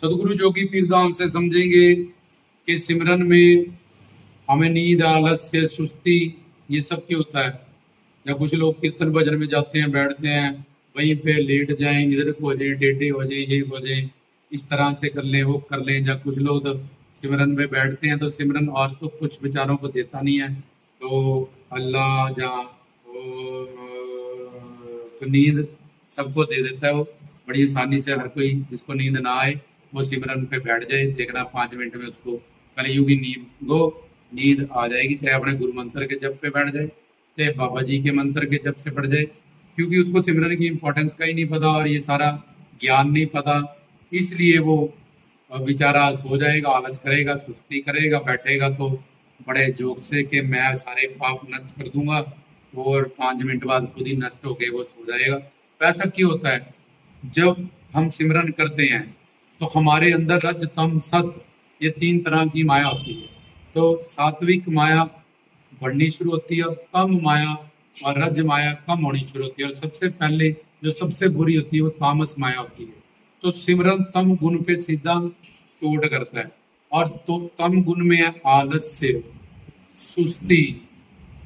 सदगुरु जोगी पीरधाम से समझेंगे कि सिमरन में हमें नींद, आलस्य, सुस्ती ये सब क्यों होता है। या कुछ लोग कीर्तन भजन में जाते हैं, बैठते हैं, वहीं पे लेट जाएं, इधर को हो जाए, टेढ़े हो जाए, ये हो जाए, इस तरह से कर लें, वो कर लें। या कुछ लोग तो सिमरन में बैठते हैं तो सिमरन और तो कुछ विचारों को देता नहीं है, तो अल्लाह जहाँ तो नींद सबको दे देता है। वो बड़ी आसानी से हर कोई जिसको नींद ना आए वो सिमरन पे बैठ जाए, देखना 5 मिनट में उसको कलयुगी नींद आ जाएगी। चाहे अपने गुरु मंत्र के जप पे बैठ जाए, चाहे बाबा जी के मंत्र के जप से पढ़ जाए, क्योंकि उसको सिमरन की इंपॉर्टेंस का ही नहीं पता और ये सारा ज्ञान नहीं पता। इसलिए वो बेचारा सो जाएगा, आलस करेगा, सुस्ती करेगा, बैठेगा तो बड़े जोक से कि मैं सारे पाप नष्ट कर दूंगा, और 5 मिनट बाद खुद ही नष्ट होके वो सो जाएगा। तो ऐसा क्यों होता है? जब हम सिमरन करते हैं तो हमारे अंदर रज तम सत ये 3 तरह की माया होती है। तो सात्विक माया बढ़नी शुरू होती है और तम माया और रज माया कम होनी शुरू होती है, और सबसे पहले जो सबसे बुरी होती है वो तामस माया होती है। तो सिमरन तम गुण पे सीधा चोट करता है, और तो तम गुण में है आलस्य, सुस्ती,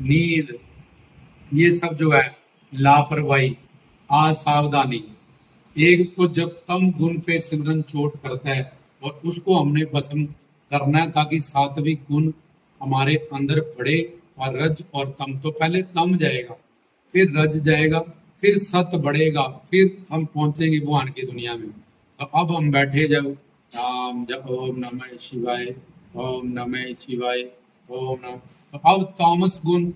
नींद, ये सब जो है लापरवाही, असावधानी। एक तो जब तम गुण पे सिमरन चोट करता है और उसको हमने भस्म करना है ताकि सात्विक गुण हमारे अंदर बढ़े, और रज और तम, तो पहले तम जाएगा, फिर रज जाएगा, फिर सत बढ़ेगा, फिर हम पहुंचेंगे भगवान की दुनिया में। तो अब हम बैठे जब राम जप ओम नमः शिवाय, ओम नमः शिवाय, ओम नमः, तो अब तामस गुण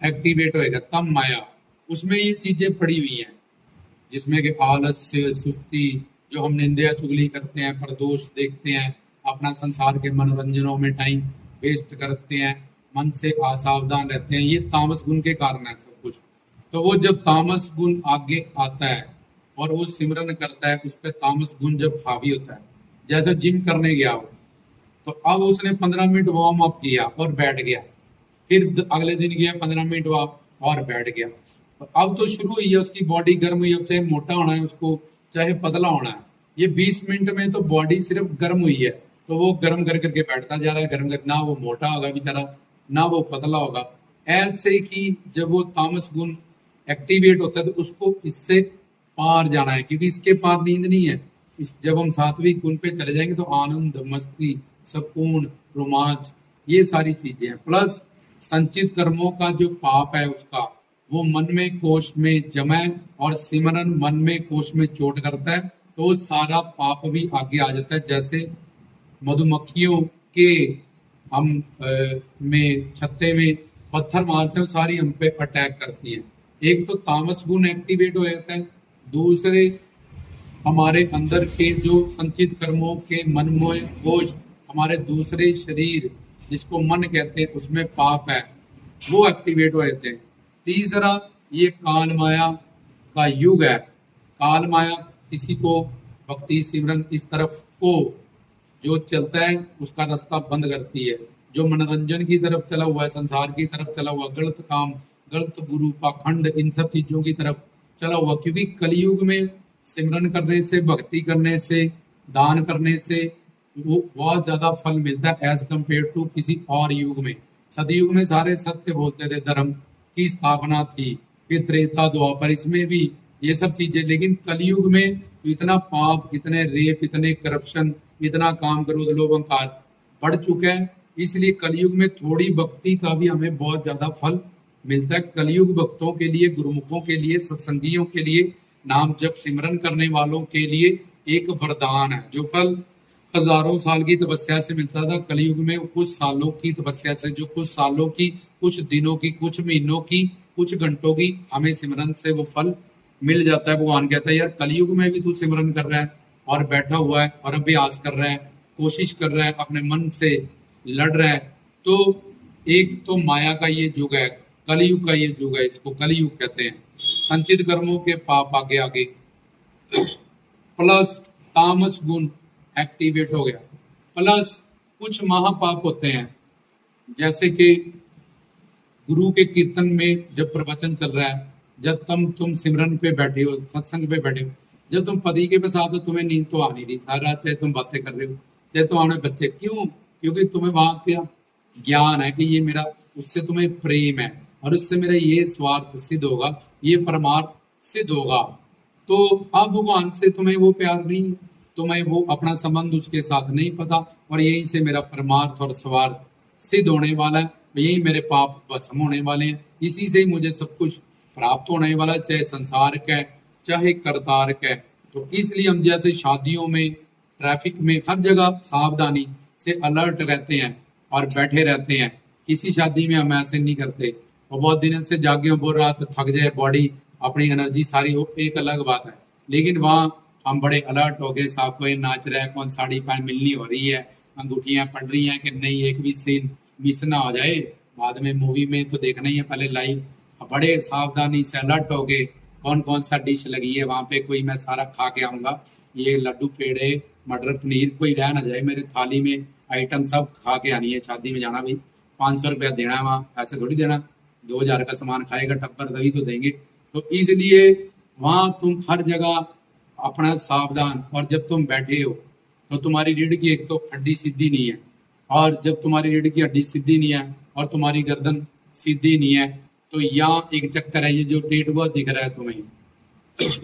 एक्टिवेट होएगा, तम माया, उसमें ये चीजें पड़ी हुई हैं जिसमें कि आलस्य, सुस्ती, जो हम निंदा चुगली करते हैं, प्रदोष देखते हैं, अपना संसार के मनोरंजनों में टाइम वेस्ट करते हैं, मन से असावधान रहते हैं, ये तामस गुण के कारण है सब कुछ। तो वो जब तामस गुण आगे आता है और वो सिमरन करता है, उस पर तामस गुण जब हावी होता है, जैसे जिम करने गया हो तो अब उसने 15 मिनट वार्म अप किया और बैठ गया, फिर अगले दिन गया 15 मिनट और बैठ गया, तो अब तो शुरू हुई है उसकी बॉडी गर्म हुई। अब चाहे मोटा होना है उसको, चाहे पतला होना है, ये 20 मिनट में तो बॉडी सिर्फ गर्म हुई है, तो वो गर्म कर करके बैठता जा रहा है, गर्म कर, ना वो मोटा होगा बेचारा, ना वो पतला होगा। ऐसे ही जब वो तामस गुण एक्टिवेट होता है तो उसको इससे पार जाना है, क्योंकि इसके पार नींद नहीं है। इस जब हम सात्विक गुण पे चले जाएंगे तो आनंद, मस्ती, सुकून, रोमांच, ये सारी चीजें हैं। प्लस संचित कर्मों का जो पाप है उसका वो मन में कोश में जमा, और सिमरन मन में कोश में चोट करता है तो सारा पाप भी आगे आ जाता है। जैसे मधुमक्खियों के हम में छत्ते में पत्थर मारते हैं, सारी हम पे अटैक करती हैं। एक तो तामस गुण एक्टिवेट हो जाता है, दूसरे हमारे अंदर के जो संचित कर्मों के मनमोह कोश, हमारे दूसरे शरीर जिसको मन कहते हैं उसमें पाप है वो एक्टिवेट हो जाते हैं। तीसरा ये काल माया का युग है। काल माया किसी को भक्ति सिमरन इस तरफ को जो चलता है उसका रास्ता बंद करती है। जो मनोरंजन की तरफ चला हुआ है, संसार की तरफ चला हुआ, गलत काम, गलत गुरु, पाखंड, इन सब चीजों की तरफ चला हुआ, क्योंकि कलयुग में सिमरन करने से, भक्ति करने से, दान करने से वो बहुत ज्यादा फल मिलता है एज कम्पेयर टू किसी और युग में। सतयुग में सारे सत्य बोलते थे, धर्म की स्थापना थी, फिर त्रेता द्वापर इसमें भी ये सब चीजें, लेकिन कलयुग में तो इतना पाप, इतने रेप, इतने करप्शन, इतना काम, क्रोध, लोभ, अहंकार बढ़ चुका है। इसलिए कलयुग में थोड़ी भक्ति का भी हमें बहुत ज्यादा फल मिलता है। कलयुग भक्तों के लिए, गुरुमुखों के लिए, सत्संगियों के लिए, नाम जप सिमरन करने वालों के लिए एक वरदान है। जो फल हजारों साल की तपस्या से मिलता था, कलयुग में कुछ सालों की तपस्या से, जो कुछ सालों की, कुछ दिनों की, कुछ महीनों की, कुछ घंटों की, हमें सिमरन से वो फल मिल जाता है। भगवान कहता है यार कलयुग में भी तू सिमरन कर रहा है और बैठा हुआ है और अभ्यास कर रहा है, कोशिश कर रहा है, अपने मन से लड़ रहा है, तो एक तो माया का ये युग है, कलयुग का ये युग है, इसको कलयुग कहते हैं। संचित कर्मों के पाप आगे आगे, प्लस तामस गुण एक्टिवेट हो गया, प्लस कुछ महापाप होते हैं, जैसे कि गुरु के कीर्तन में जब प्रवचन चल रहा है, जब तुम सिमरन पे बैठे हो, सत्संग पे बैठे हो, जब तुम पति के साथ हो तुम्हें नींद तो आ नहीं रही, सारी रात चाहे तुम बातें कर रहे हो, चाहे तुम्हारे बच्चे, क्यों? क्योंकि तुम्हें वहां क्या ज्ञान है कि ये मेरा, उससे तुम्हें प्रेम है और उससे मेरा ये स्वार्थ सिद्ध होगा, ये परमार्थ सिद्ध होगा। तो अब भगवान से तुम्हें वो प्यार नहीं, तुम्हें वो अपना संबंध उसके साथ नहीं पता, और यहीं से मेरा परमार्थ और स्वार्थ सिद्ध होने वाला है, यही मेरे पाप भस्म होने वाले हैं, इसी से ही मुझे सब कुछ प्राप्त होने वाला है, चाहे संसार का है चाहे करतार का है। तो इसलिए हम जैसे शादियों में, ट्रैफिक में, हर जगह सावधानी से अलर्ट रहते हैं और बैठे रहते हैं। किसी शादी में हम ऐसे नहीं करते, और बहुत दिन से जागे हो, बहुत रात थक जाए बॉडी, अपनी एनर्जी सारी हो, एक अलग बात है। लेकिन वहाँ हम बड़े अलर्ट हो गए, साहब कोई नाच रहा है, कौन साड़ी पहन मिलनी हो रही है, अंगूठियां पड़ रही हैं कि नहीं, एक भी सीन मिस ना हो जाए। बाद में मूवी में तो देखना ही है, पहले लाइव बड़े सावधानी से अलर्ट हो गए, कौन कौन सा डिश लगी है वहां पे, कोई मैं सारा खा के आऊंगा, ये लड्डू पेड़े मटर पनीर कोई रह ना जाए मेरे थाली में, आइटम सब खा के आनी है। शादी में जाना भाई, 500 रुपया देना है वहाँ, ऐसे थोड़ी देना, 2000 का सामान खाएगा टब्बर तभी तो देंगे। तो इसलिए वहां तुम हर जगह अपना सावधान, और जब तुम बैठे हो तो तुम्हारी रीढ़ की एक तो हड्डी सीधी नहीं है, और जब तुम्हारी रीढ़ की हड्डी सीधी नहीं है और तुम्हारी गर्दन सीधी नहीं है, तो यहाँ एक चक्कर है, ये जो टेटुआ दिख रहा है तुम्हें,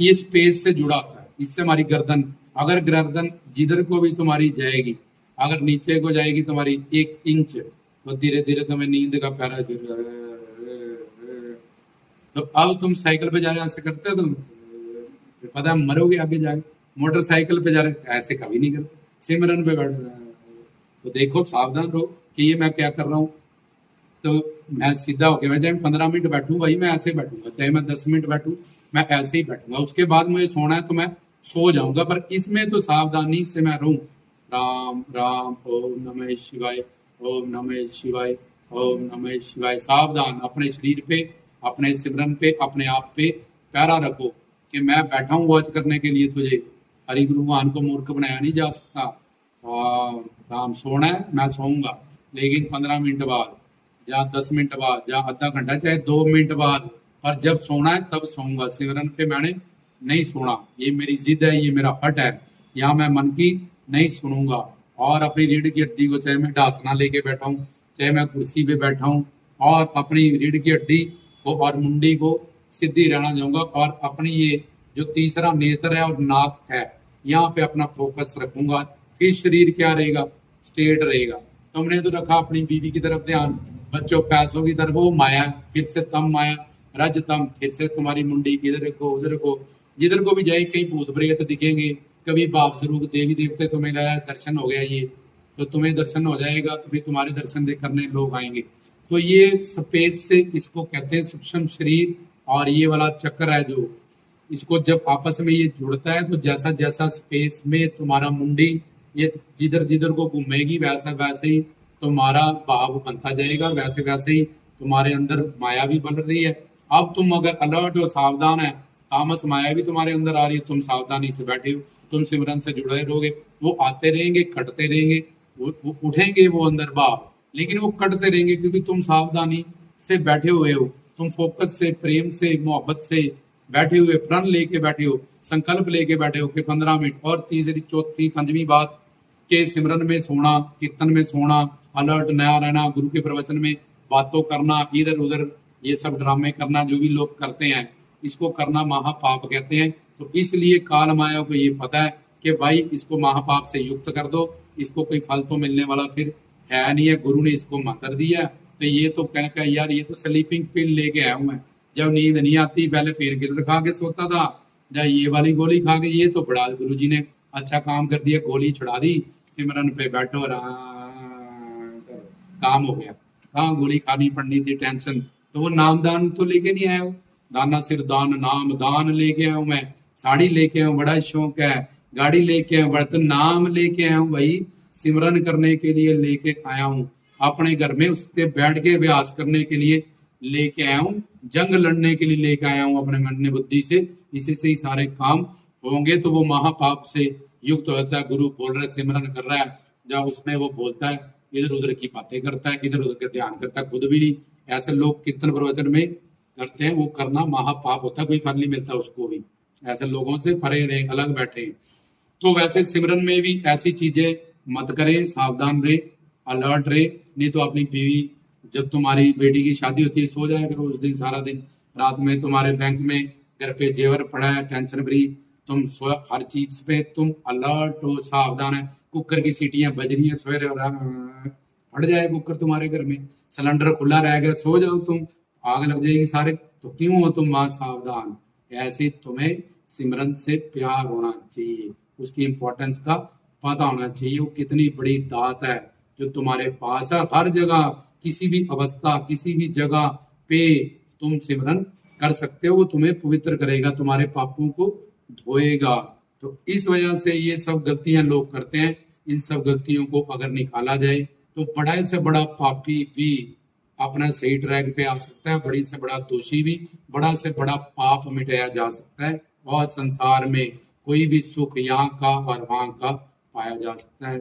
ये स्पेस से जुड़ा होता है, इससे हमारी गर्दन, अगर गर्दन जिधर को भी तुम्हारी जाएगी, अगर नीचे को जाएगी तुम्हारी 1 इंच, तो धीरे धीरे तुम्हें नींद का प्यारा तो अब तुम साइकिल पे जा रहे हो, ऐसे करते हो तुम, पता है मरोगे आगे जाए। मोटरसाइकिल पे जा रहे ऐसे कभी नहीं करते, सिमरन पे बैठ रहे तो देखो सावधान रहो कि ये मैं क्या कर रहा हूँ। तो मैं सीधा होके, मैं चाहे 15 मिनट बैठूं भाई, मैं ऐसे ही बैठूंगा, चाहे मैं 10 मिनट बैठूं, मैं ऐसे ही बैठूंगा। उसके बाद मुझे सोना है तो मैं सो जाऊंगा, पर इसमें तो सावधानी से मैं रहूं। राम राम, ओम नमः शिवाय, ओम नमः शिवाय, ओम नमः शिवाय। सावधान, अपने शरीर पे, अपने सिमरन पे, अपने आप पे पैरा रखो कि मैं बैठा हूँ वॉच करने के लिए तुझे। हरि गुरु भगवान को मूर्ख बनाया नहीं जा सकता। राम सोना है, मैं सोऊंगा, लेकिन 15 मिनट बाद, या 10 मिनट बाद, या आधा घंटा, चाहे 2 मिनट बाद, पर जब सोना है तब सोऊंगा। सिमरन पे मैंने नहीं सोना, ये मेरी जिद है, ये मेरा हट है, यहाँ मैं मन की नहीं सुनूंगा। और अपनी रीढ़ की हड्डी को, चाहे मैं ढासना लेके बैठा हूँ, चाहे मैं कुर्सी पे बैठा हूँ, और अपनी रीढ़ की हड्डी को और मुंडी को सीधी रहना चाहूंगा, और अपनी ये जो तीसरा नेत्र है और नाक है, यहाँ पे अपना फोकस रखूंगा। फिर शरीर क्या रहेगा, स्ट्रेट रहेगा। तुमने तो रखा अपनी बीवी की तरफ ध्यान, बच्चों पैसों की तरफ, वो माया, फिर से तम माया, रज तम, फिर से तुम्हारी मुंडी इधर को उधर को, जिधर को भी जाए कहीं भूत प्रेत दिखेंगे, कभी बाप स्वरूप देवी देवते तुम्हें लाया, दर्शन हो गया ये, तो तुम्हें दर्शन हो जाएगा, तो फिर तुम्हारे दर्शन देख करने लोग आएंगे। तो ये स्पेस से, इसको कहते हैं सूक्ष्म शरीर, और ये वाला चक्र है जो, इसको जब आपस में ये जुड़ता है, तो जैसा जैसा स्पेस में तुम्हारा मुंडी ये जिधर जिधर को घूमेगी, वैसा वैसे ही तुम्हारा भाव बनता जाएगा, वैसे वैसे ही तुम्हारे अंदर माया भी बन रही है। अब तुम अगर अलर्ट हो, सावधान है, तामस माया भी तुम्हारे अंदर आ रही है, तुम सावधानी से बैठे हो, तुम सिमरन से जुड़े रहोगे, वो आते रहेंगे, कटते रहेंगे, वो उठेंगे वो अंदर भाव, लेकिन वो कटते रहेंगे, क्योंकि तुम सावधानी से बैठे हुए हो, तुम फोकस से, प्रेम से, मोहब्बत से बैठे हुए, प्रण लेके बैठे हो, संकल्प लेके बैठे हो कि 15 मिनट। और तीसरी, चौथी, पंजवीं बात के सिमरन में सोना, कीर्तन में सोना, अलर्ट नया रहना, गुरु के प्रवचन में बातों करना, इधर उधर ये सब ड्रामे करना जो भी लोग करते हैं, इसको करना महापाप कहते हैं। तो इसलिए काल माया को ये पता है कि भाई इसको महापाप से युक्त कर दो, इसको कोई फल तो मिलने वाला फिर है नहीं है, गुरु ने इसको मंत्र दिया, तो ये तो कहना यार ये तो स्लीपिंग पिल लेके आया हूं मैं, जब नींद नहीं आती पहले पेन किलर खा के सोता था, या ये वाली गोली खा के, ये तो बड़ा गुरु जी ने अच्छा काम कर दिया, गोली छुड़ा दी, सिमरन पे बैठो, काम हो गया। हाँ, गोली खानी पड़नी थी, टेंशन, तो वो नाम दान तो लेके नहीं आया हो, दाना सिर दान, नाम दान लेके आया हूं मैं, साड़ी लेके आया हूं, बड़ा शौक है, गाड़ी लेके आया हूं, बड़ा, तो नाम लेके आया हूं भाई, सिमरन करने के लिए लेके आया हूं, अपने घर में उसके बैठ के अभ्यास करने के लिए लेके आया हूं, जंग लड़ने के लिए लेके आया हूं अपने मन ने बुद्धि से, इसी से ही सारे काम होंगे। तो वो महापाप से युक्त होता है, गुरु बोल रहा है, सिमरन कर रहा है, जब उसमें वो बोलता है, इधर उधर की बातें करता है, इधर उधर का ध्यान करता है, खुद भी नहीं, ऐसे लोग कीर्तन प्रवचन में करते हैं, वो करना महापाप होता है, कोई फल नहीं मिलता उसको भी। ऐसे लोगों से परे रहे, अलग बैठे। तो वैसे सिमरन में भी ऐसी चीजें मत करें, सावधान रहे, अलर्ट रहे। नहीं तो अपनी बीवी, जब तुम्हारी बेटी की शादी होती है, सो जाया करो उस दिन सारा दिन। रात में तुम्हारे बैंक में घर पे जेवर पड़ा है, टेंशन फ्री, तुम हर चीज पे तुम अलर्ट हो, सावधान है। कुकर की सीटियां बज रही हैं सवेरे, और फट जाए कुकर तुम्हारे घर में, सिलेंडर खुला रह गया, सो जाओ तुम, आग लग जाएगी सारे, तो क्यों हो तुम वहां सावधान। ऐसे तुम्हें सिमरन से प्यार होना चाहिए, उसकी इंपॉर्टेंस का पता होना चाहिए, वो कितनी बड़ी दात है जो तुम्हारे पास है। हर जगह, किसी भी अवस्था, किसी भी जगह पे तुम सिमरन कर सकते हो, वो तुम्हें पवित्र करेगा, तुम्हारे पापों को धोएगा। तो इस वजह से ये सब गलतियां लोग करते हैं। इन सब गलतियों को अगर निकाला जाए तो बड़ा से बड़ा पापी भी अपना सही ट्रैक पे आ सकता है, बड़ी से बड़ा दोषी भी, बड़ा से बड़ा पाप मिटाया जा सकता है, और संसार में कोई भी सुख यहाँ का और वहां का पाया जा सकता है।